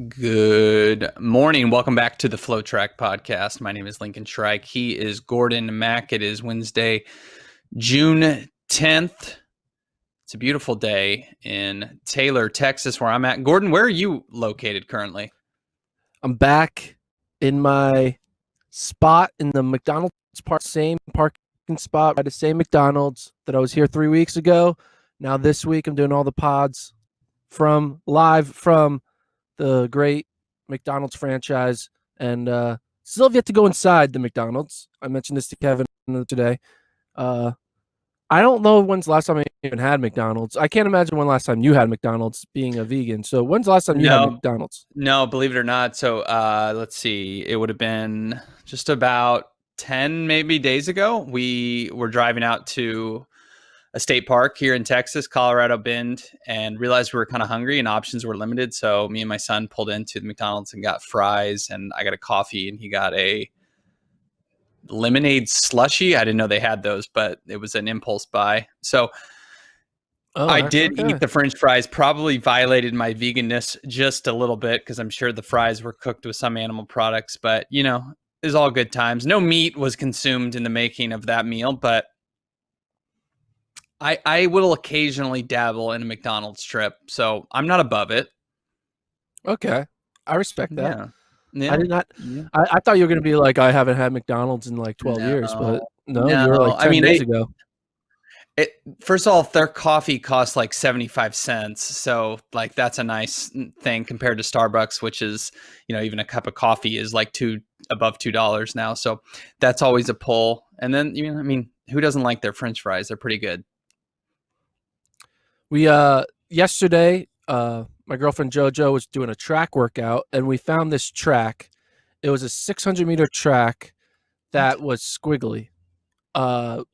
Good morning. Welcome back to the FloTrack podcast. My name is Lincoln Shrike. He is Gordon Mack. It is Wednesday, June 10th. It's a beautiful day in Taylor, Texas, where I'm at. Gordon, where are you located currently? I'm back in my spot in the McDonald's same parking spot by the same McDonald's that I was here 3 weeks ago. Now this week I'm doing all the pods live from the great McDonald's franchise, and still have yet to go inside the McDonald's. I mentioned this to Kevin today. I don't know when's the last time I even had McDonald's. I can't imagine when last time you had McDonald's, being a vegan. So when's the last time you had McDonald's? No, believe it or not. So let's see. It would have been just about 10 maybe days ago. We were driving out to a state park here in Texas, Colorado Bend, and realized we were kind of hungry and options were limited. So me and my son pulled into the McDonald's and got fries, and I got a coffee, and he got a lemonade slushy. I didn't know they had those, but it was an impulse buy. So I did eat the French fries, probably violated my veganness just a little bit because I'm sure the fries were cooked with some animal products, but you know, it was all good times. No meat was consumed in the making of that meal, but I will occasionally dabble in a McDonald's trip, so I'm not above it. Okay. I respect that. Yeah. I did not. Yeah. I thought you were going to be like, I haven't had McDonald's in like 12 years, but no, you were like 10 days ago. First of all, their coffee costs like 75 cents. So like that's a nice thing compared to Starbucks, which is, you know, even a cup of coffee is like above $2 now. So that's always a pull. And then, you know, I mean, who doesn't like their French fries? They're pretty good. We yesterday, my girlfriend JoJo was doing a track workout, and we found this track. It was a 600-meter track that was squiggly. It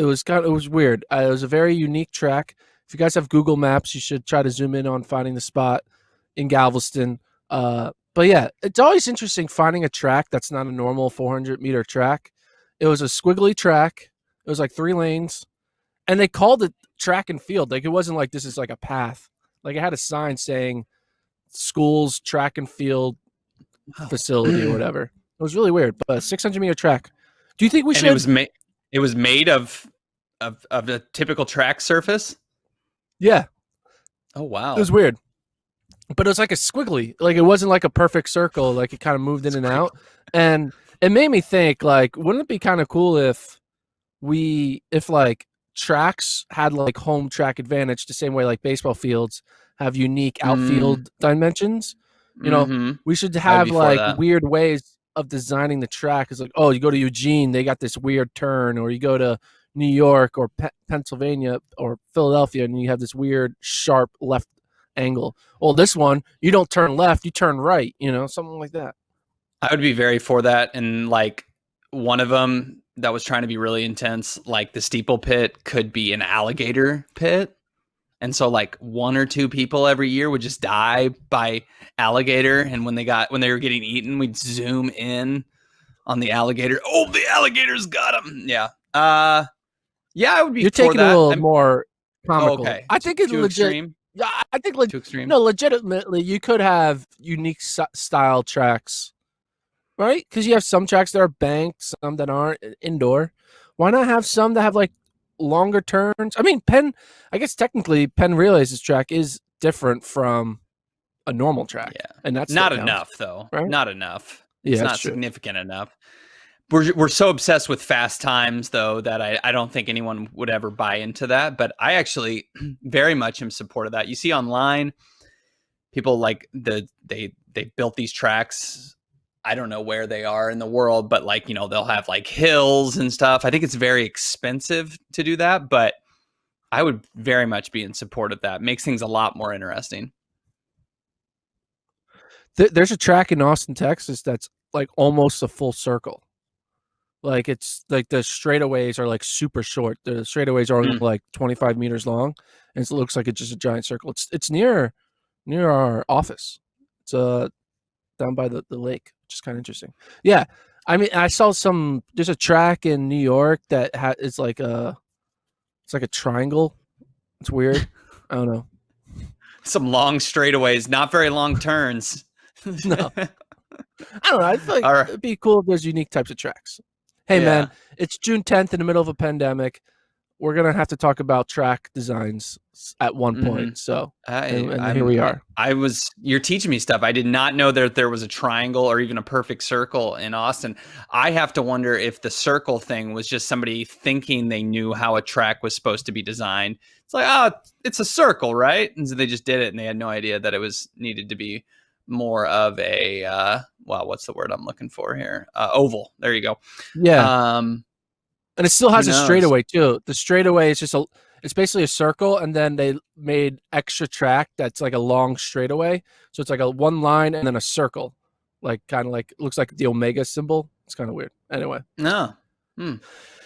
was weird. It was a very unique track. If you guys have Google Maps, you should try to zoom in on finding the spot in Galveston. But yeah, it's always interesting finding a track that's not a normal 400-meter track. It was a squiggly track. It was like 3 lanes, and they called it track and field. Like, it wasn't like this is like a path. Like, it had a sign saying school's track and field facility or whatever. It was really weird, but a 600-meter track. Do you think we should? It was made of the typical track surface? Yeah. Oh, wow. It was weird. But it was like a squiggly. Like, it wasn't like a perfect circle. Like, it kind of moved in and out. And it made me think, like, wouldn't it be kind of cool if like tracks had like home track advantage the same way like baseball fields have unique outfield dimensions? You know, we should have like weird ways of designing the track. It's like, oh, you go to Eugene, they got this weird turn, or you go to New York or Pennsylvania or Philadelphia and you have this weird sharp left angle. Well, this one, you don't turn left, you turn right, you know, something like that. I would be very for that. And like one of them that was trying to be really intense, like the steeple pit could be an alligator pit. And so like 1 or 2 people every year would just die by alligator. And when they were getting eaten, we'd zoom in on the alligator. Oh, the alligator's got him. Yeah. Yeah, I would be. You're taking that. a little more comical. Okay. I think it's too legit. Extreme? Yeah, I think too extreme. No, legitimately, you could have unique style tracks, right? Because you have some tracks that are banked, some that aren't indoor. Why not have some that have like longer turns? I mean, I guess technically Penn Relays' track is different from a normal track. Yeah. And that's not enough though. Right? Not enough. Yeah, it's not significant enough. We're so obsessed with fast times though that I don't think anyone would ever buy into that. But I actually very much am support of that. You see online, people like they built these tracks. I don't know where they are in the world, but like, you know, they'll have like hills and stuff. I think it's very expensive to do that, but I would very much be in support of that. Makes things a lot more interesting. There's a track in Austin, Texas that's like almost a full circle. Like, it's like the straightaways are like super short. The straightaways are only like 25 meters long, and it looks like it's just a giant circle. It's near our office. It's down by the lake, which is kind of interesting. Yeah, I mean, I saw there's a track in New York that it's like a triangle. It's weird. I don't know. Some long straightaways, not very long turns. No, I don't know. I feel like All right. it'd be cool if there's unique types of tracks. Hey, man, Yeah. it's June 10th in the middle of a pandemic. We're gonna have to talk about track designs at one Mm-hmm. point. So, I and here I'm we are. I was you're teaching me stuff. I did not know that there was a triangle or even a perfect circle in Austin. I have to wonder if the circle thing was just somebody thinking they knew how a track was supposed to be designed. It's like, oh, it's a circle, right? And so they just did it and they had no idea that it was needed to be more of a well, what's the word I'm looking for here? Oval. There you go. Yeah, Um, and it still who has a knows? straightaway too. The straightaway is just it's basically a circle, and then they made extra track that's like a long straightaway. So it's like a one line and then a circle, like kind of like looks like the omega symbol. It's kind of weird. Anyway, No. Hmm.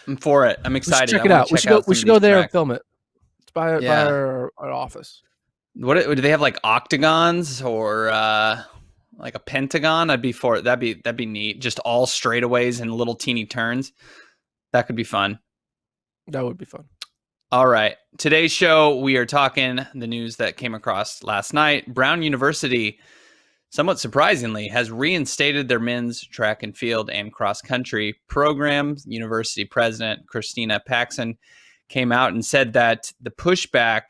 I'm for it. I'm we should excited. I check it want to out. check out We some of should these go there and tracks. film it. It's by Yeah. our office. What do they have, like octagons or like a pentagon? I'd be for it. That'd be neat. Just all straightaways and little teeny turns. That could be fun. That would be fun. All right. Today's show, we are talking the news that came across last night. Brown University, somewhat surprisingly, has reinstated their men's track and field and cross country programs. University president Christina Paxson came out and said that the pushback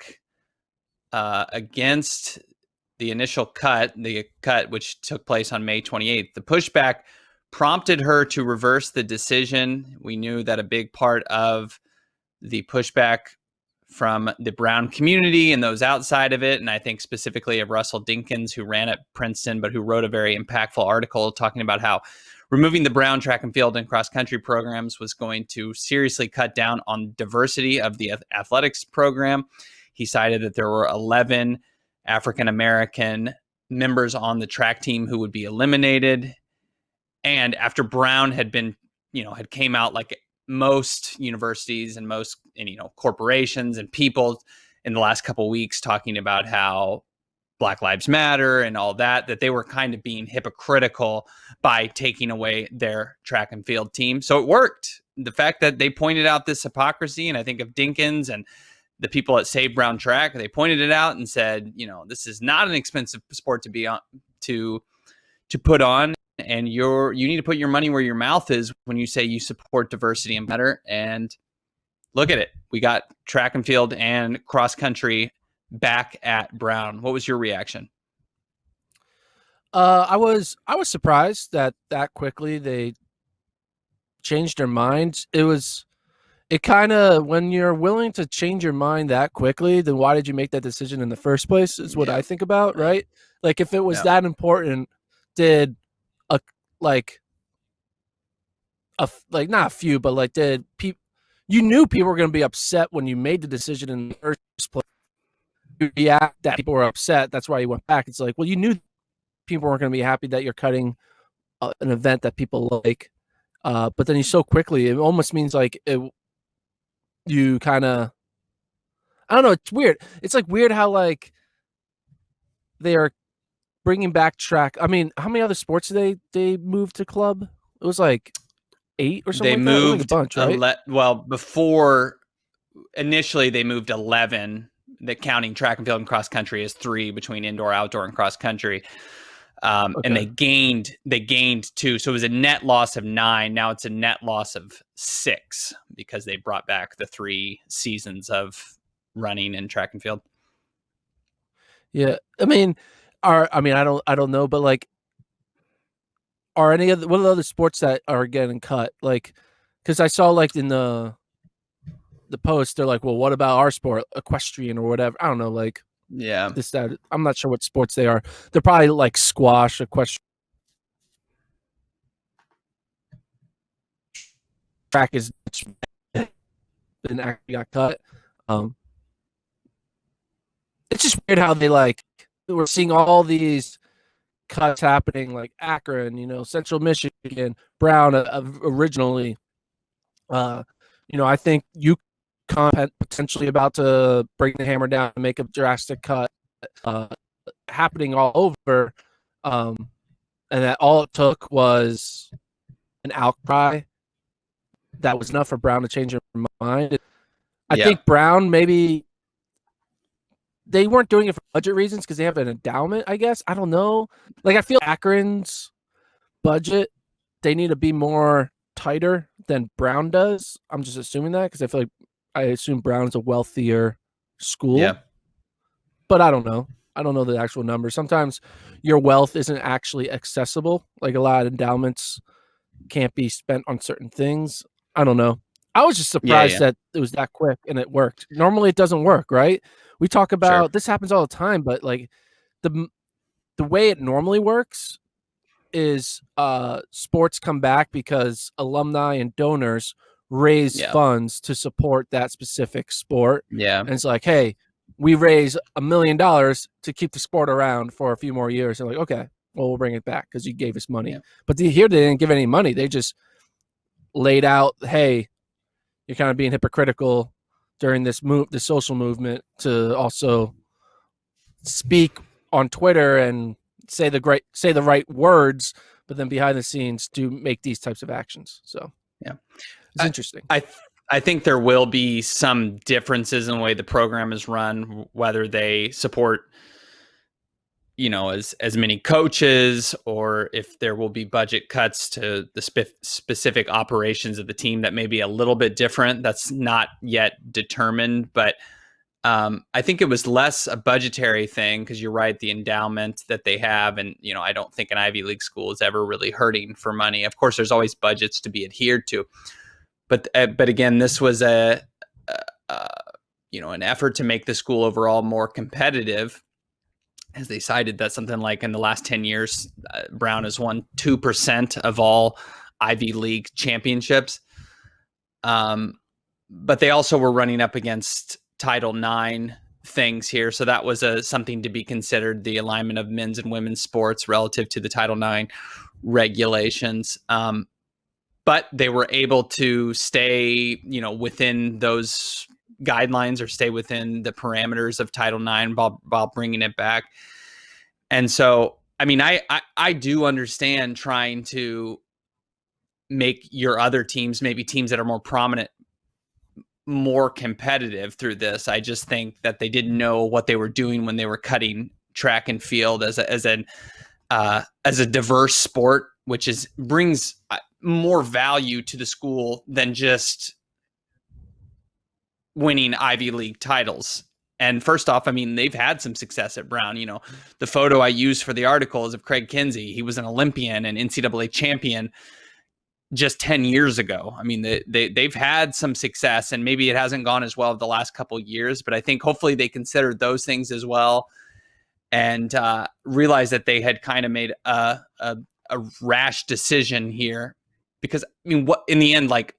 against the cut which took place on May 28th, the pushback prompted her to reverse the decision. We knew that a big part of the pushback from the Brown community and those outside of it, and I think specifically of Russell Dinkins, who ran at Princeton, but who wrote a very impactful article talking about how removing the Brown track and field and cross country programs was going to seriously cut down on diversity of the athletics program. He cited that there were 11 African American members on the track team who would be eliminated. And after Brown had been, had came out like most universities and most, corporations and people in the last couple of weeks talking about how Black Lives Matter and all that, that they were kind of being hypocritical by taking away their track and field team. So it worked. The fact that they pointed out this hypocrisy, and I think of Dinkins and the people at Save Brown Track, they pointed it out and said, this is not an expensive sport to be on, to put on, and you need to put your money where your mouth is when you say you support diversity and better. And look at it, we got track and field and cross country back at Brown. What was your reaction? I was surprised that quickly they changed their minds. It kind of, when you're willing to change your mind that quickly, then why did you make that decision in the first place? Is what I think about, right? Like if it was that important, did a like not a few, but like did people? You knew people were going to be upset when you made the decision in the first place. You react that people were upset. That's why you went back. It's like, well, you knew people weren't going to be happy that you're cutting an event that people like. But then you so quickly, it almost means like you kind of, I don't know. It's weird. It's like weird how like they are bringing back track. I mean, how many other sports did they moved to club? It was like 8 or something They like that. It was like a moved bunch, right? well, before initially they moved 11, that counting track and field and cross country is 3 between indoor, outdoor, and cross country. And they gained 2, so it was a net loss of 9. Now it's a net loss of 6 because they brought back the 3 seasons of running in track and field. Yeah, I mean, I don't know, but like, are any of what are the other sports that are getting cut? Like, because I saw like in the post, they're like, well, what about our sport, equestrian or whatever? I don't know, like this that. I'm not sure what sports they are. They're probably like squash, equestrian. Track is been actually got cut. Um, it's just weird how we're seeing all these cuts happening, like Akron, Central Michigan, Brown originally. I think UConn potentially about to bring the hammer down and make a drastic cut happening all over. And that all it took was an outcry that was enough for Brown to change her mind. I think Brown, maybe they weren't doing it for budget reasons because they have an endowment, I guess. I don't know. Like I feel Akron's budget, they need to be more tighter than Brown does. I'm just assuming that because I assume Brown's a wealthier school, Yeah, but I don't know. I don't know the actual number. Sometimes your wealth isn't actually accessible. Like a lot of endowments can't be spent on certain things. I don't know. I was just yeah, surprised yeah, that it was that quick and it worked. Normally it doesn't work, right? We talk sure. about this happens all the time, but like the the way it normally works is sports come back because alumni and donors raise Yeah, funds to support that specific sport. yeah, And it's like, hey, we raise $1 million to keep the sport around for a few more years. And like, okay, well, we'll bring it back because you gave us money. yeah, But here they didn't give any money. They just laid out, hey, you're kind of being hypocritical during the social movement to also speak on Twitter and say the right words, but then behind the scenes do make these types of actions. So yeah. it's I, interesting. I think there will be some differences in the way the program is run, whether they support, as many coaches, or if there will be budget cuts to the specific operations of the team that may be a little bit different. That's not yet determined, but I think it was less a budgetary thing because you're right, the endowment that they have, and I don't think an Ivy League school is ever really hurting for money. Of course, there's always budgets to be adhered to, but again, this was a an effort to make the school overall more competitive, as they cited that something like in the last 10 years, Brown has won 2% of all Ivy League championships. But they also were running up against Title IX things here. So that was something to be considered, the alignment of men's and women's sports relative to the Title IX regulations. But they were able to stay, within those guidelines, or stay within the parameters of Title IX while bringing it back. And so, I mean, I do understand trying to make your other teams, maybe teams that are more prominent, more competitive through this. I just think that they didn't know what they were doing when they were cutting track and field as a diverse sport, which brings more value to the school than just winning Ivy League titles. And first off, I mean, they've had some success at Brown. The photo I used for the article is of Craig Kinsey. He was an Olympian and NCAA champion just 10 years ago. I mean, they've had some success, and maybe it hasn't gone as well the last couple of years, but I think hopefully they considered those things as well, and realized that they had kind of made a rash decision here. Because, I mean, what in the end, like,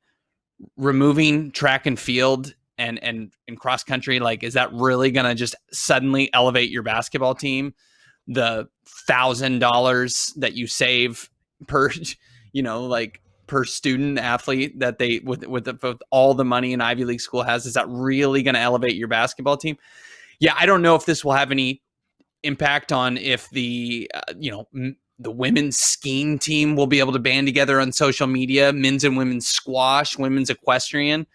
removing track and field and cross country, like, is that really going to just suddenly elevate your basketball team? The $1,000 that you save per, like, per student athlete that they with all the money an Ivy League school has, is that really going to elevate your basketball team? Yeah, I don't know if this will have any impact on if the the women's skiing team will be able to band together on social media, men's and women's squash, women's equestrian,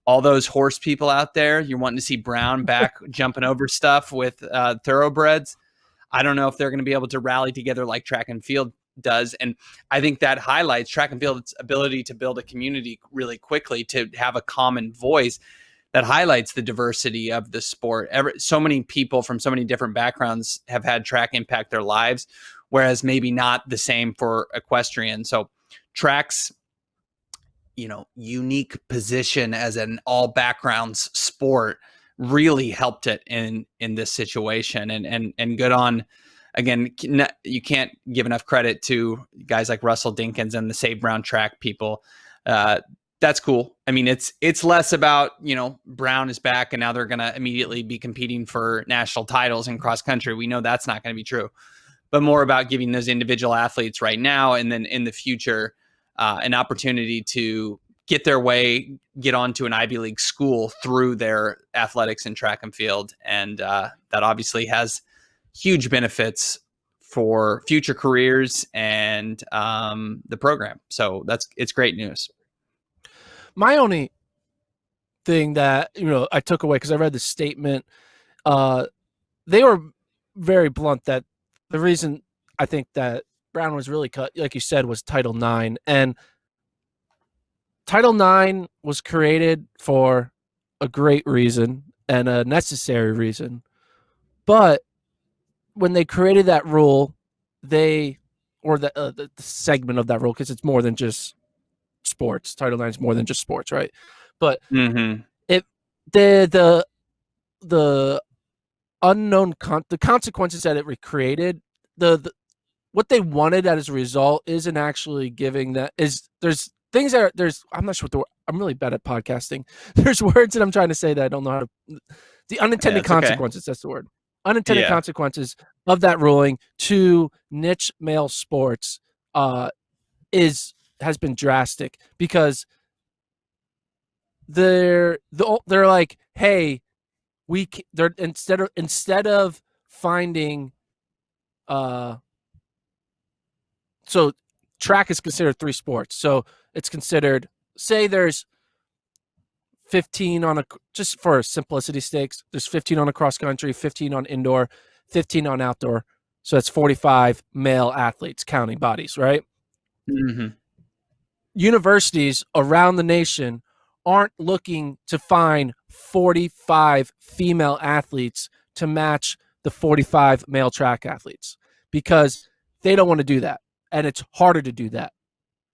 all those horse people out there. You're wanting to see Brown back jumping over stuff with thoroughbreds. I don't know if they're going to be able to rally together like track and field does. And I think that highlights track and field's ability to build a community really quickly, to have a common voice that highlights the diversity of the sport. So many people from so many different backgrounds have had track impact their lives, whereas maybe not the same for equestrian. So track's, unique position as an all backgrounds sport really helped it in this situation. And good on, again, you can't give enough credit to guys like Russell Dinkins and the Save Brown track people. That's cool. I mean, it's less about, Brown is back and now they're going to immediately be competing for national titles in cross country. We know that's not going to be true, but more about giving those individual athletes right now and then in the future an opportunity to get their way, get onto an Ivy League school through their athletics and track and field. And that obviously has huge benefits for future careers and the program. So it's great news. My only thing that I took away because I read the statement, they were very blunt that the reason I think that Brown was really cut, like you said, was Title IX. And Title IX was created for a great reason and a necessary reason. But when they created that rule, they, or the segment of that rule, because it's more than just sports. Title IX is more than just sports, right? But Mm-hmm. it the unknown the consequences that it recreated, the what they wanted as a result isn't actually giving that is there's things that are, there's I'm not sure what the word, I'm really bad at podcasting. There's words that I'm trying to say that I don't know how to, the Yeah, unintended it's okay. consequences, that's the word. Unintended Yeah. consequences of that ruling to niche male sports is has been drastic because they're like, hey, they're instead of finding uh so track is considered three sports. So it's considered, say there's 15 on a, just for simplicity's stakes, there's 15 on a cross country, 15 on indoor, 15 on outdoor. So that's 45 male athletes counting bodies, right? Mm-hmm. Universities around the nation aren't looking to find 45 female athletes to match the 45 male track athletes because they don't want to do that. And it's harder to do that.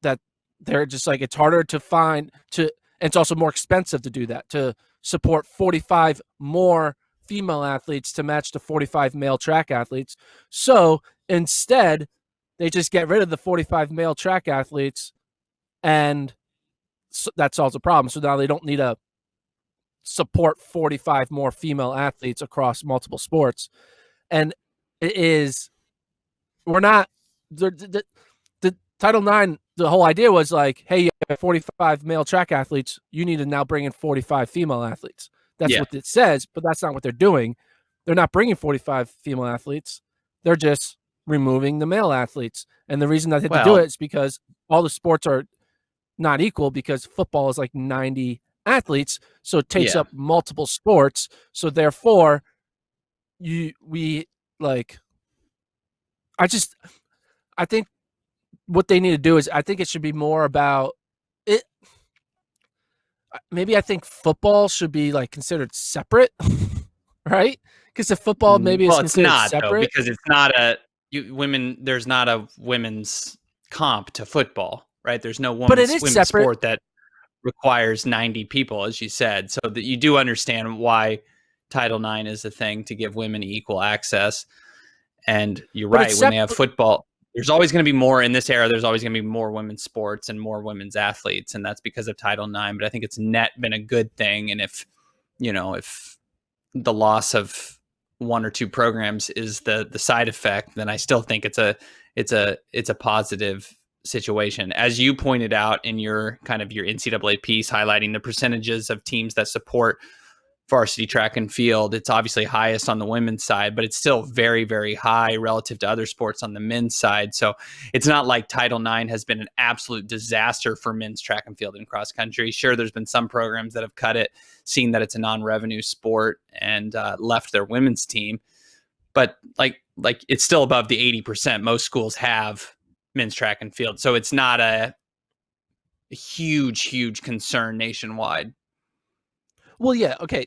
That they're just like, it's harder to find to, and it's also more expensive to do that, to support 45 more female athletes to match the 45 male track athletes. So instead, they just get rid of the 45 male track athletes and so that solves the problem. So now they don't need to support 45 more female athletes across multiple sports. And it is, we're not, the Title IX, the whole idea was like, hey, you have 45 male track athletes, you need to now bring in 45 female athletes. That's Yeah. what it says, but that's not what they're doing. They're not bringing 45 female athletes. They're just removing the male athletes. And the reason that they had to do it Well, is because all the sports are not equal because football is like 90 athletes, so it takes yeah. up multiple sports. So therefore, we like I just I think what they need to do is I think it should be more about it. Maybe I think football should be like considered separate, right? Because if football maybe is Well, it's considered not though separate, because it's not a women. There's not a women's comp to football, right? There's no but it women's is women's separate. sport that requires 90 people, as you said, so that you do understand why Title IX is a thing to give women equal access. And you're But it's right, when they have separate. football, there's always going to be more in this era. There's always going to be more women's sports and more women's athletes, and that's because of Title IX. But I think it's net been a good thing. And if the loss of one or two programs is the side effect, then I still think it's a positive situation. As you pointed out in your kind of your NCAA piece, highlighting the percentages of teams that support varsity track and field, it's obviously highest on the women's side, but it's still very, very high relative to other sports on the men's side. So it's not like Title IX has been an absolute disaster for men's track and field and cross country. Sure, there's been some programs that have cut it, seen that it's a non-revenue sport, and left their women's team. But like it's still above the 80%. Most schools have men's track and field, so it's not a huge, huge concern nationwide. Well, yeah, okay.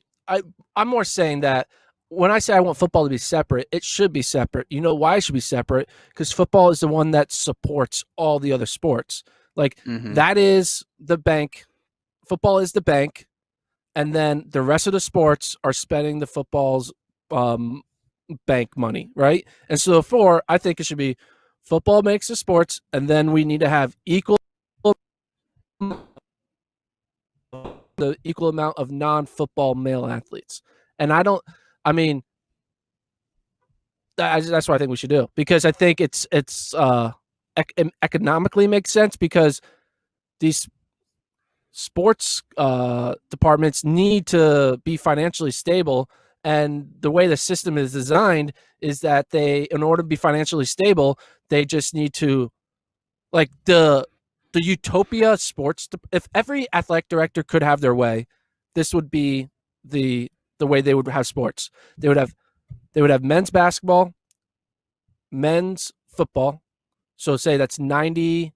I'm more saying that when I say I want football to be separate, it should be separate. You know why it should be separate? Because football is the one that supports all the other sports. Like Mm-hmm. that is the bank. Football is the bank, and then the rest of the sports are spending the football's um, bank money, right? And so therefore, I think it should be football makes the sports, and then we need to have the equal amount of non-football male athletes. And I don't. I mean, that's what I think we should do because I think economically makes sense because these sports departments need to be financially stable, and the way the system is designed is that they, in order to be financially stable, they just need to like the utopia sports. If every athletic director could have their way, this would be the the way they would have sports. They would have They would have men's basketball, men's football. So say that's 90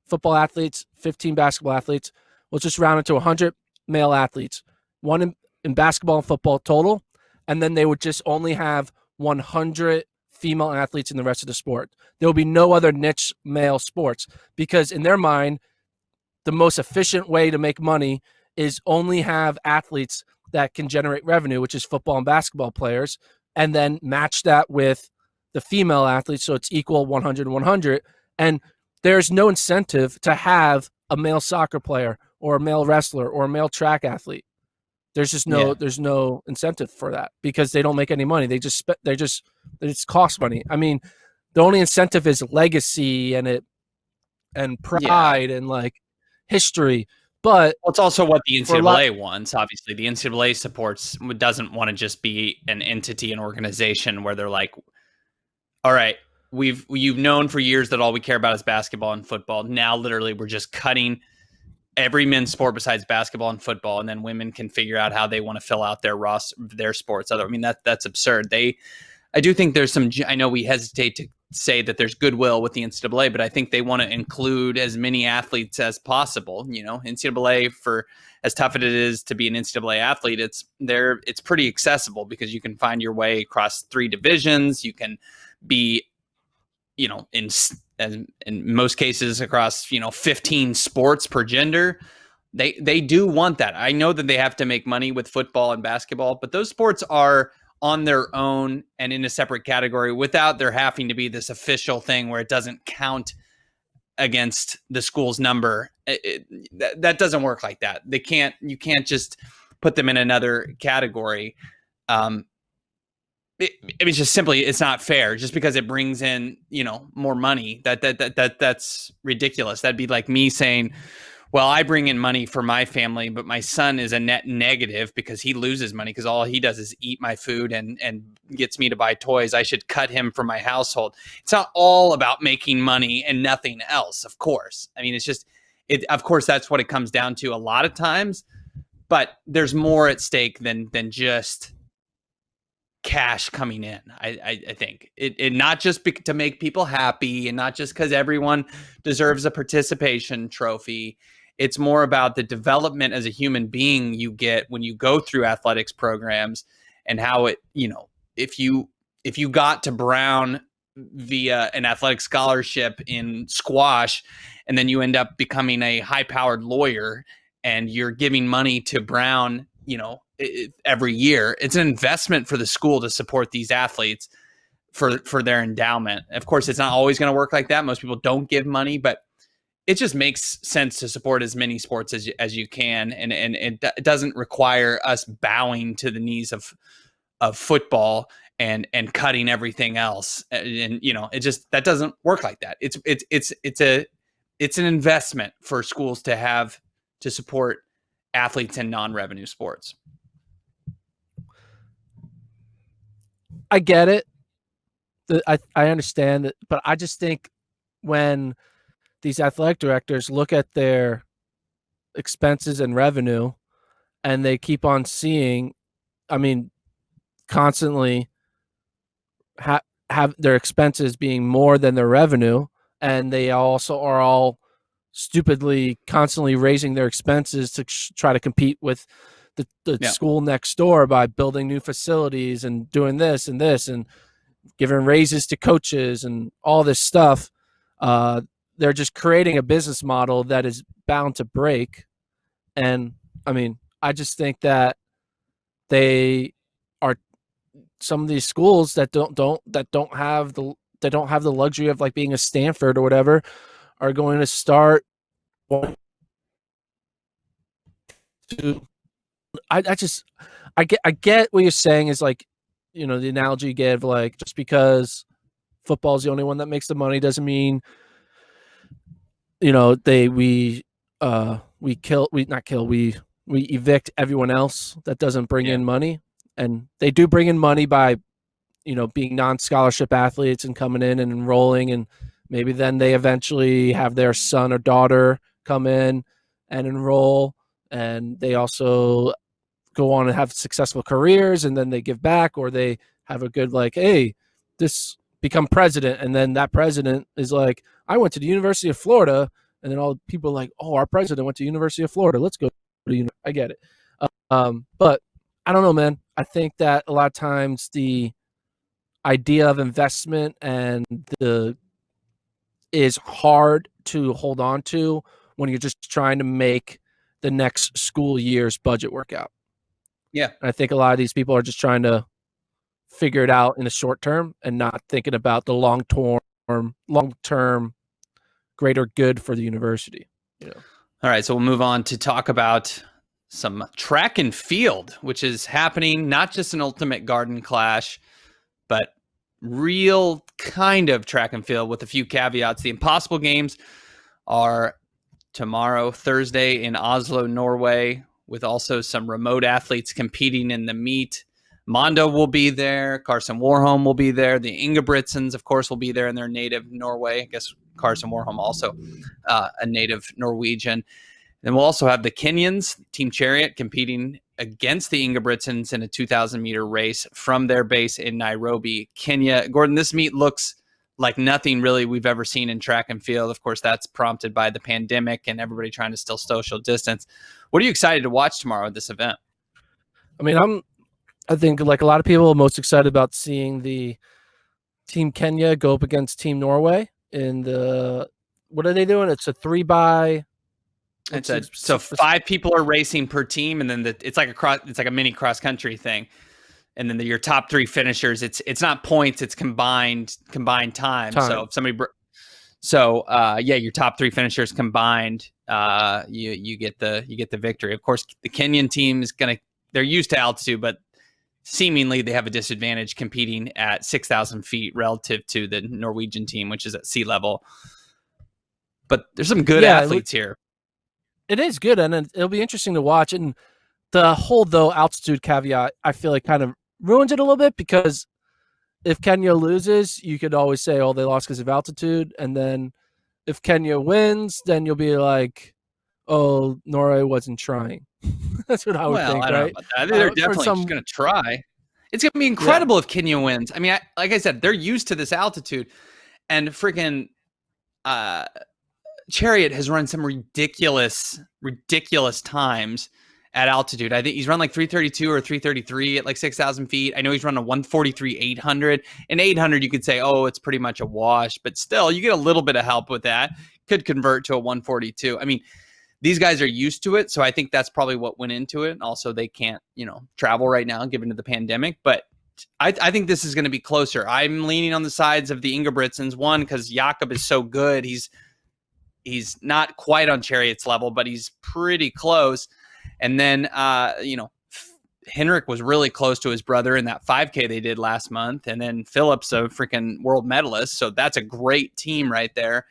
football athletes, 15 basketball athletes. We'll just round it to 100 male athletes, one in basketball and football total. And then they would just only have 100 female athletes in the rest of the sport. There will be no other niche male sports because in their mind, the most efficient way to make money is only have athletes that can generate revenue, which is football and basketball players, and then match that with the female athletes so it's equal 100 100. And there's no incentive to have a male soccer player or a male wrestler or a male track athlete. There's just Yeah. there's no incentive for that because they don't make any money. They just cost money. I mean, the only incentive is legacy and Yeah. pride and like history. But Well, it's also what the for a lot, NCAA wants. Obviously, the NCAA doesn't want to just be an entity, an organization where they're like, all right, you've known for years that all we care about is basketball and football. Now, literally, we're just cutting every men's sport besides basketball and football, and then women can figure out how they want to fill out their sports. I mean, that's absurd. I do think there's some. I know we hesitate to say that there's goodwill with the NCAA, but I think they want to include as many athletes as possible. NCAA, for as tough as it is to be an NCAA athlete, it's pretty accessible because you can find your way across 3 divisions. You can be, in most cases across 15 sports per gender. They do want that. I know that they have to make money with football and basketball, but those sports are on their own and in a separate category without there having to be this official thing where it doesn't count against the school's number. That doesn't work like that. You can't just put them in another category. It's just simply, it's not fair just because it brings in, more money. That's ridiculous. That'd be like me saying, well, I bring in money for my family, but my son is a net negative because he loses money because all he does is eat my food and gets me to buy toys. I should cut him from my household. It's not all about making money and nothing else, of course. I mean, it's just, of course, that's what it comes down to a lot of times, but there's more at stake than just cash coming in. I think it not just to make people happy and not just because everyone deserves a participation trophy. It's more about the development as a human being you get when you go through athletics programs and how it, if you got to Brown via an athletic scholarship in squash and then you end up becoming a high-powered lawyer and you're giving money to Brown, every year, it's an investment for the school to support these athletes for their endowment. Of course, it's not always going to work like that. Most people don't give money, but it just makes sense to support as many sports as you can, and it doesn't require us bowing to the knees of football and cutting everything else. And it just, that doesn't work like that. It's an investment for schools to have to support athletes in non-revenue sports. I get it. I understand it, but I just think when these athletic directors look at their expenses and revenue and they keep on seeing, I mean, constantly have their expenses being more than their revenue, and they also are all stupidly constantly raising their expenses to try to compete with the school next door by building new facilities and doing this and giving raises to coaches and all this stuff. They're just creating a business model that is bound to break. And I mean, I just think that they are some of these schools that don't have the luxury of like being a Stanford or whatever are going to start to I get what you're saying is like, the analogy you give, like just because football is the only one that makes the money doesn't mean we evict everyone else that doesn't bring in money. And they do bring in money by being non-scholarship athletes and coming in and enrolling, and maybe then they eventually have their son or daughter come in and enroll, and they also go on and have successful careers, and then they give back, or they have a good like, hey, this become president, and then that president is like, I went to the University of Florida, and then all the people are like, oh, our president went to University of Florida. Let's go to I get it. But I don't know, man. I think that a lot of times the idea of investment and the is hard to hold on to when you're just trying to make the next school year's budget work out. Yeah. And I think a lot of these people are just trying to figure it out in the short term and not thinking about the long term greater good for the university. You know. All right, so we'll move on to talk about some track and field, which is happening, not just an Ultimate Garden Clash, but real kind of track and field with a few caveats. The Impossible Games are tomorrow, Thursday, in Oslo, Norway, with also some remote athletes competing in the meet. Mondo will be there. Carson Warholm will be there. The Ingebrigtsens, of course, will be there in their native Norway. I guess Carson Warholm also a native Norwegian. Then we'll also have the Kenyans, Team Chariot, competing against the Ingebrigtsens in a 2,000-meter race from their base in Nairobi, Kenya. Gordon, this meet looks like nothing really we've ever seen in track and field. Of course, that's prompted by the pandemic and everybody trying to still social distance. What are you excited to watch tomorrow at this event? I mean, I think like a lot of people are most excited about seeing the Team Kenya go up against Team Norway in the, what are they doing? It's a 3x. So 5 people are racing per team, and then it's like a mini cross country thing. And then your top 3 finishers, it's not points, it's combined time. So if somebody, your top 3 finishers combined, you get the victory. Of course, the Kenyan team they're used to altitude, but seemingly they have a disadvantage competing at 6,000 feet relative to the Norwegian team, which is at sea level. But there's some good athletes here. It is good, and it'll be interesting to watch. And the whole, though, altitude caveat, I feel like kind of ruins it a little bit, because if Kenya loses, you could always say, oh, they lost because of altitude. And then if Kenya wins, then you'll be like, oh, Norway wasn't trying. That's what I would think, I don't right? know about that. They're definitely just going to try. It's going to be incredible if Kenya wins. I mean, like I said, they're used to this altitude. And freaking Chariot has run some ridiculous times at altitude. I think he's run like 332 or 333 at like 6,000 feet. I know he's run a 143 800. And 800, you could say, oh, it's pretty much a wash. But still, you get a little bit of help with that. Could convert to a 142. I mean, these guys are used to it. So I think that's probably what went into it. Also, they can't, travel right now given to the pandemic. But I think this is going to be closer. I'm leaning on the sides of the Ingebrigtsens. One, because Jakob is so good. He's not quite on Chariot's level, but he's pretty close. And then, Henrik was really close to his brother in that 5K they did last month. And then Philip's a freaking world medalist. So that's a great team right there.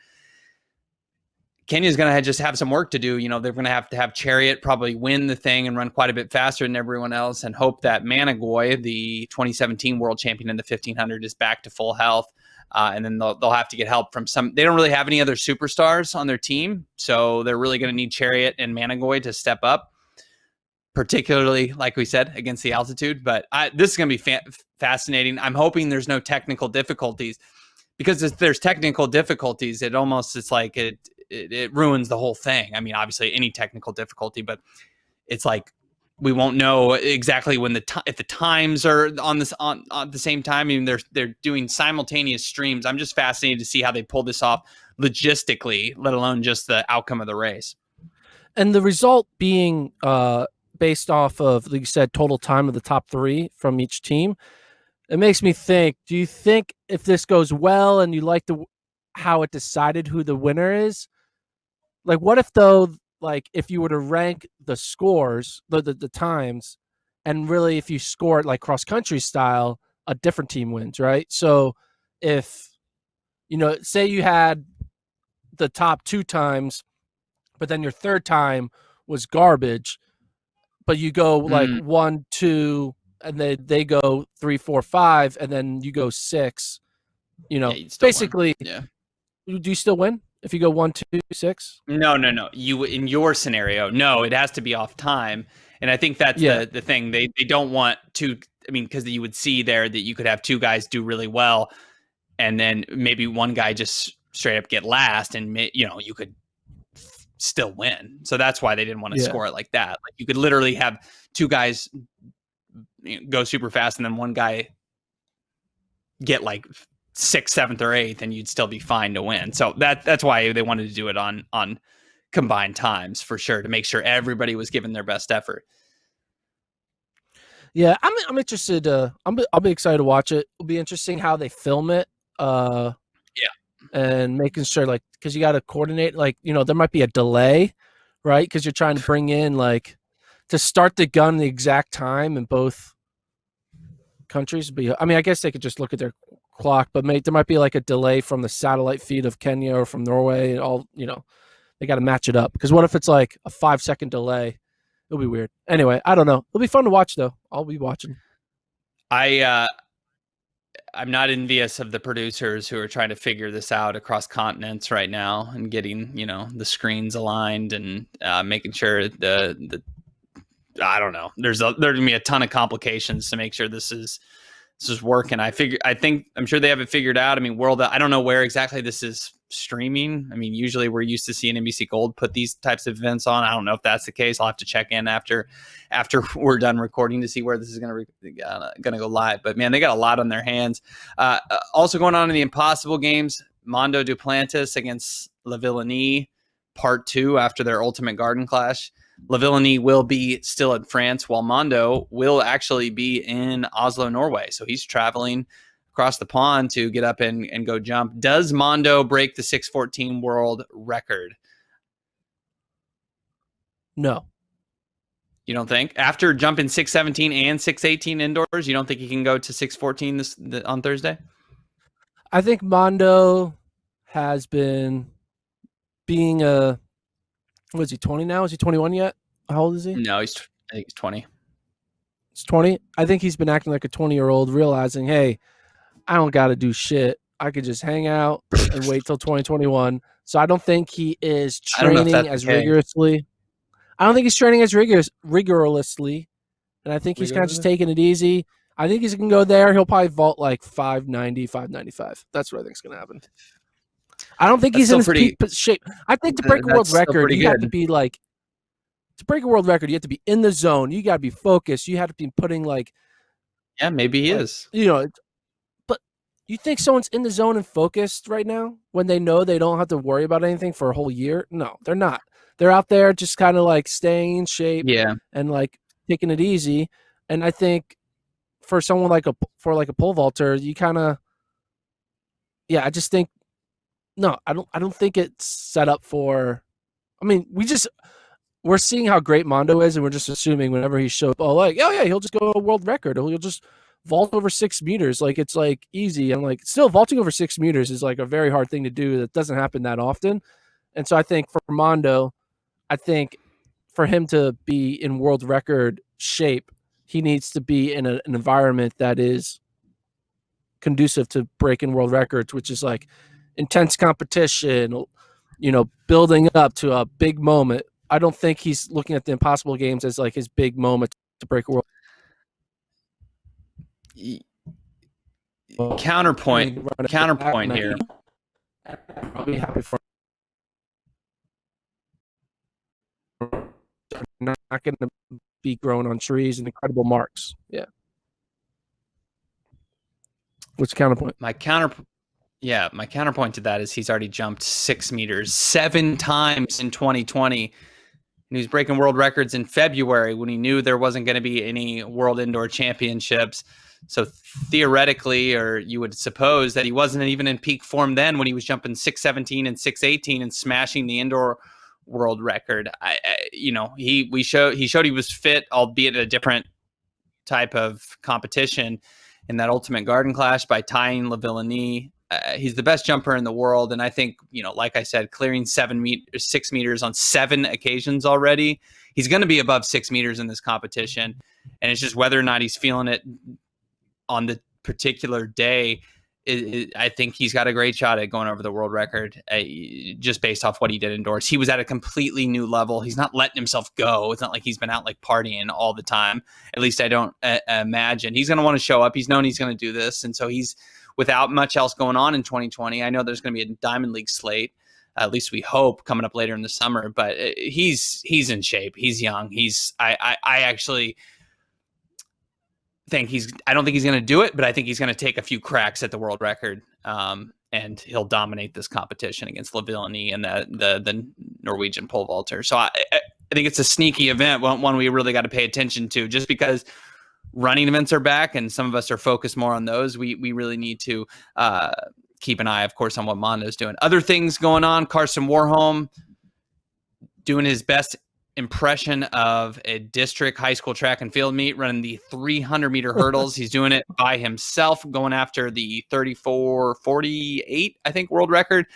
Kenya's going to just have some work to do. They're going to have Chariot probably win the thing and run quite a bit faster than everyone else, and hope that Managoy, the 2017 world champion in the 1500, is back to full health. And then they'll have to get help from some. They don't really have any other superstars on their team, so they're really going to need Chariot and Managoy to step up, particularly, like we said, against the altitude. But this is going to be fascinating. I'm hoping there's no technical difficulties, because if there's technical difficulties, it's like it ruins the whole thing. I mean, obviously any technical difficulty, but it's like we won't know exactly when if the times are on the same time. I mean, they're doing simultaneous streams. I'm just fascinated to see how they pull this off logistically, let alone just the outcome of the race. And the result being based off of, like you said, total time of the top 3 from each team. It makes me think, do you think if this goes well and you like how it decided who the winner is, like what if though, like if you were to rank the scores, the times, and really if you score it like cross country style, a different team wins, right? So if, say you had the top 2 times, but then your third time was garbage, but you go like 1, 2, and they go 3, 4, 5, and then you go 6, basically, do you still win if you go 1, 2, 6? No. You, in your scenario, no, it has to be off time. And I think that's the thing. They don't want to, I mean, because you would see there that you could have two guys do really well, and then maybe one guy just straight up get last, and you could still win. So that's why they didn't want to Yeah. score it like that. Like you could literally have two guys go super fast, and then one guy get like sixth, seventh, or eighth, and you'd still be fine to win. So that's why they wanted to do it on combined times for sure, to make sure everybody was giving their best effort. Yeah, I'm interested. I'll be excited to watch it. It'll be interesting how they film it. Yeah, and making sure, like, because you got to coordinate. Like, there might be a delay, right? Because you're trying to bring in, like, to start the gun the exact time in both countries. But I mean, I guess they could just look at their clock, but there might be like a delay from the satellite feed of Kenya or from Norway. And all they got to match it up. Because what if it's like a 5-second delay? It'll be weird. Anyway, I don't know. It'll be fun to watch, though. I'll be watching. I'm not envious of the producers who are trying to figure this out across continents right now and getting, the screens aligned and making sure the I don't know. There's gonna be a ton of complications to make sure this is working. I'm sure they have it figured out. I mean, I don't know where exactly this is streaming. I mean, usually we're used to seeing NBC Gold put these types of events on. I don't know if that's the case. I'll have to check in after we're done recording to see where this is going to go live. But man, they got a lot on their hands. Also going on in the Impossible Games, Mondo Duplantis against Lavillenie, part 2 after their Ultimate Garden Clash. Lavillenie will be still in France, while Mondo will actually be in Oslo, Norway. So he's traveling across the pond to get up and go jump. Does Mondo break the 614 world record? No. You don't think? After jumping 617 and 618 indoors, you don't think he can go to 614 on Thursday? I think Mondo has been being what is he, 20 now? Is he 21 yet? How old is he? No, I think he's 20. He's 20? I think he's been acting like a 20-year-old, realizing, hey, I don't got to do shit. I could just hang out and wait till 2021. So I don't think he is training as rigorously. I don't think he's training as rigorously. And I think he's kind of just taking it easy. I think he's going to go there. He'll probably vault like 590, 595. That's what I think is going to happen. I don't think he's in his peak shape. I think to break a world record, you have to be like, to break a world record, you have to be in the zone. You got to be focused. You have to be putting like, yeah, maybe he is. But you think someone's in the zone and focused right now when they know they don't have to worry about anything for a whole year? No, they're not. They're out there just kind of like staying in shape, and like taking it easy. And I think for someone like a pole vaulter, you kind of, I just think. No, I don't think it's set up for. I mean, we're seeing how great Mondo is, and we're just assuming whenever he shows up, he'll just go a world record. He'll just vault over 6 meters. Like, it's like easy. And like, still vaulting over 6 meters is like a very hard thing to do. That doesn't happen that often. And so I think for Mondo, I think for him to be in world record shape, he needs to be in an environment that is conducive to breaking world records, which is like intense competition, building up to a big moment. I don't think he's looking at the Impossible Games as like his big moment to break a world. Counterpoint here. I'll be happy for not going to be growing on trees and incredible marks. Yeah. What's the counterpoint? My counterpoint to that is he's already jumped 6 meters 7 times in 2020. And he was breaking world records in February when he knew there wasn't going to be any World Indoor Championships. So theoretically, or you would suppose that he wasn't even in peak form then when he was jumping 617 and 618 and smashing the indoor world record. He showed he was fit, albeit at a different type of competition in that Ultimate Garden Clash by tying Lavillenie. He's the best jumper in the world, and I think, like I said, clearing 6 meters on 7 occasions already, he's going to be above 6 meters in this competition, and it's just whether or not he's feeling it on the particular day I think he's got a great shot at going over the world record, just based off what he did indoors. He was at a completely new level. He's not letting himself go. It's not like he's been out like partying all the time. At least I don't imagine. He's going to want to show up. He's known he's going to do this. And so he's without much else going on in 2020. I know there's going to be a Diamond League slate. At least we hope, coming up later in the summer. But he's in shape. He's young. I actually I don't think he's going to do it, but I think he's going to take a few cracks at the world record, and he'll dominate this competition against Lavillenie and the Norwegian pole vaulter. So I think it's a sneaky event, one we really got to pay attention to, just because running events are back and some of us are focused more on those. We really need to keep an eye, of course, on what Mondo's doing. Other things going on: Carson Warholm doing his best impression of a district high school track and field meet, running the 300-meter hurdles. He's doing it by himself, going after the 34:48, I think, world record.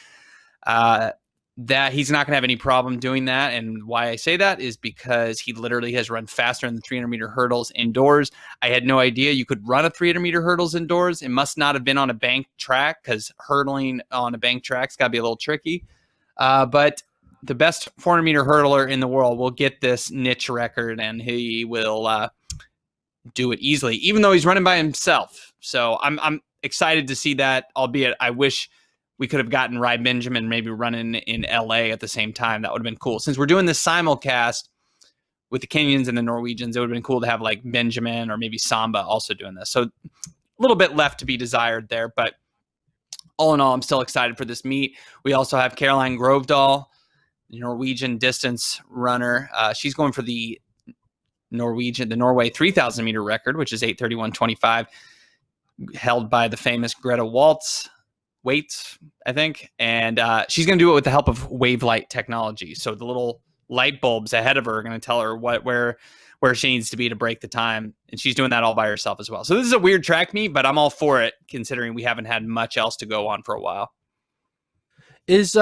That he's not going to have any problem doing that. And why I say that is because he literally has run faster in the 300-meter hurdles indoors. I had no idea you could run a 300-meter hurdles indoors. It must not have been on a bank track, because hurdling on a bank track's got to be a little tricky. But the best 400-meter hurdler in the world will get this niche record, and he will do it easily, even though he's running by himself. So I'm excited to see that, albeit I wish we could have gotten Rai Benjamin maybe running in LA at the same time. That would have been cool. Since we're doing this simulcast with the Kenyans and the Norwegians, it would have been cool to have like Benjamin or maybe Samba also doing this. So a little bit left to be desired there, but all in all, I'm still excited for this meet. We also have Caroline Grovedal, Norwegian distance runner. She's going for the Norway 3,000 meter record, which is 8:31:25, held by the famous Greta Waitz, I think. And she's going to do it with the help of wave light technology. So the little light bulbs ahead of her are going to tell her where she needs to be to break the time. And she's doing that all by herself as well. So this is a weird track meet, but I'm all for it, considering we haven't had much else to go on for a while. Is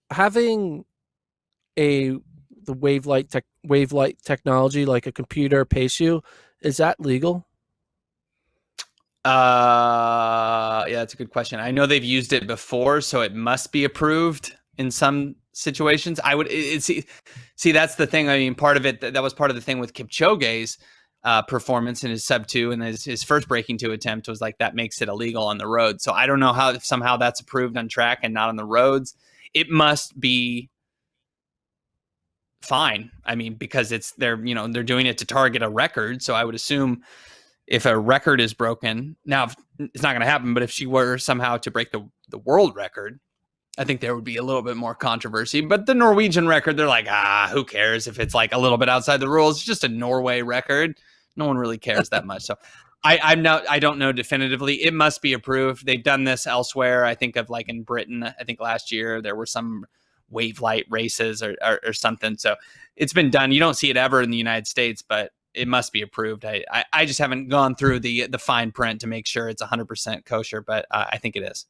having the wave light technology, like a computer, pace you, is that legal? Yeah, that's a good question. I know they've used it before, so it must be approved in some situations. I would see that's the thing. I mean, part of it, that was part of the thing with Kipchoge's performance in his sub 2 and his first breaking 2 attempt was like, that makes it illegal on the road. So I don't know how, if somehow that's approved on track and not on the roads. It must be fine. I mean, because they're doing it to target a record. So I would assume if a record is broken, now it's not going to happen, but if she were somehow to break the world record, I think there would be a little bit more controversy. But the Norwegian record, they're like, who cares if it's like a little bit outside the rules? It's just a Norway record. No one really cares that much. So I don't know definitively. It must be approved. They've done this elsewhere. I think of like in Britain. I think last year there were some wave light races or something. So it's been done. You don't see it ever in the United States, but it must be approved. I just haven't gone through the fine print to make sure it's 100% kosher, but I think it is.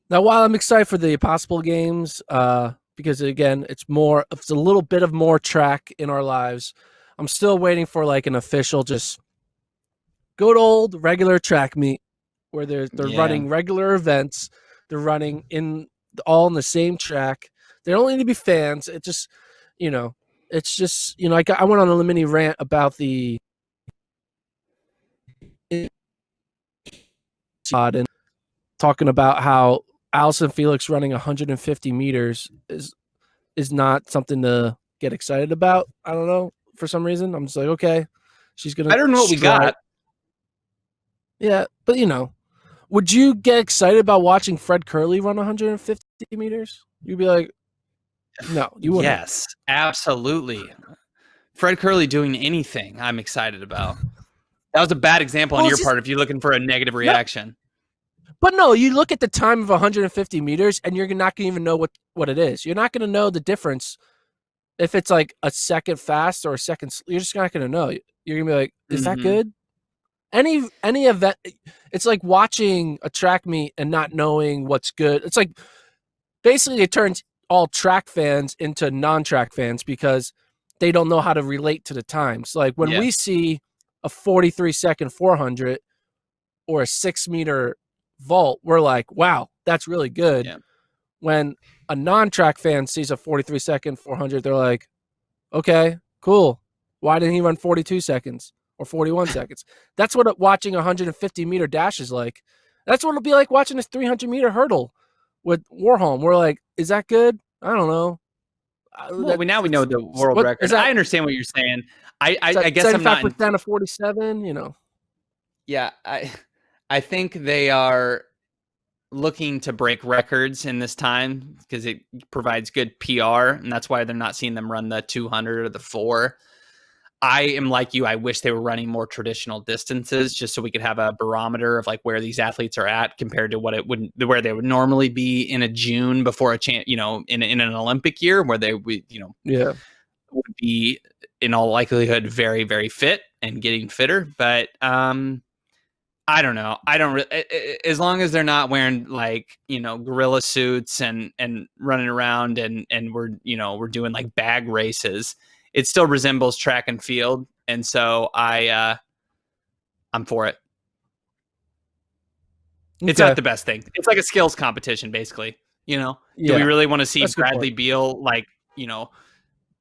Now, while I'm excited for the possible games, because again, it's a little bit of more track in our lives, I'm still waiting for like an official, just good old regular track meet where they're running regular events. They're running all in the same track. They don't need to be fans. It just, it's just, I went on a mini rant about the and talking about how Allison Felix running 150 meters is not something to get excited about. I don't know. For some reason, I'm just like, okay, she's gonna. I don't know what we got. Yeah, but would you get excited about watching Fred Curley run 150 meters? You'd be like, no, you wouldn't. Yes, absolutely. Fred Curley doing anything, I'm excited about. That was a bad example on your part if you're looking for a negative reaction. But no, you look at the time of 150 meters and you're not going to even know what it is. You're not going to know the difference if it's like a second fast or a second. You're just not going to know. You're going to be like, is that good? Any event, it's like watching a track meet and not knowing what's good. It's like basically it turns all track fans into non-track fans because they don't know how to relate to the times. Like when we see a 43-second 400, or a 6-meter vault, we're like, wow, that's really good. Yeah. When a non-track fan sees a 43-second 400, they're like, okay, cool. Why didn't he run 42 seconds or 41 seconds? That's what watching a 150-meter dash is like. That's what it'll be like watching this 300-meter hurdle with Warholm. We're like, is that good? I don't know. Well, now we know the world what record. is that? I understand what you're saying. I Is that guess I'm not. 75% of 47? Yeah, I think they are looking to break records in this time because it provides good PR, and that's why they're not seeing them run the 200 or the 4. I am like you. I wish they were running more traditional distances just so we could have a barometer of like where these athletes are at compared to where they would normally be in a June before a chance, in an Olympic year where they would, Yeah. would be in all likelihood very, very fit and getting fitter. But I don't know. I don't really, as long as they're not wearing like, gorilla suits and running around and we're doing like bag races. It still resembles track and field. And so I'm for it. It's Okay. not the best thing. It's like a skills competition, basically. Do we Yeah. really want to see That's a good Bradley point. Beal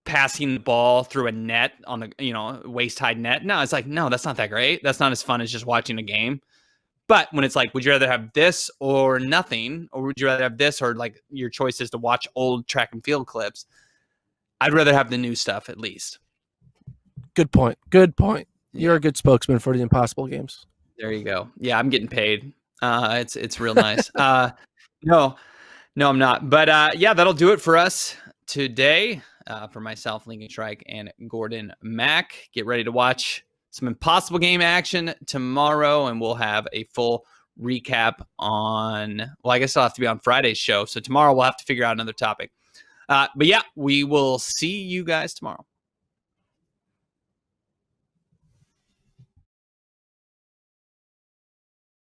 passing the ball through a net on the waist high net? No, it's like, no, that's not that great. That's not as fun as just watching a game. But when it's like, would you rather have this or nothing? Or would you rather have this or like your choice is to watch old track and field clips? I'd rather have the new stuff at least. Good point. Good point. Yeah. You're a good spokesman for the Impossible Games. There you go. Yeah, I'm getting paid. It's real nice. No, I'm not. But yeah, that'll do it for us today. For myself, Lincoln Shrike, and Gordon Mack. Get ready to watch some Impossible Game action tomorrow, and we'll have a full recap on, well, I guess it'll have to be on Friday's show. So tomorrow we'll have to figure out another topic. But yeah, we will see you guys tomorrow.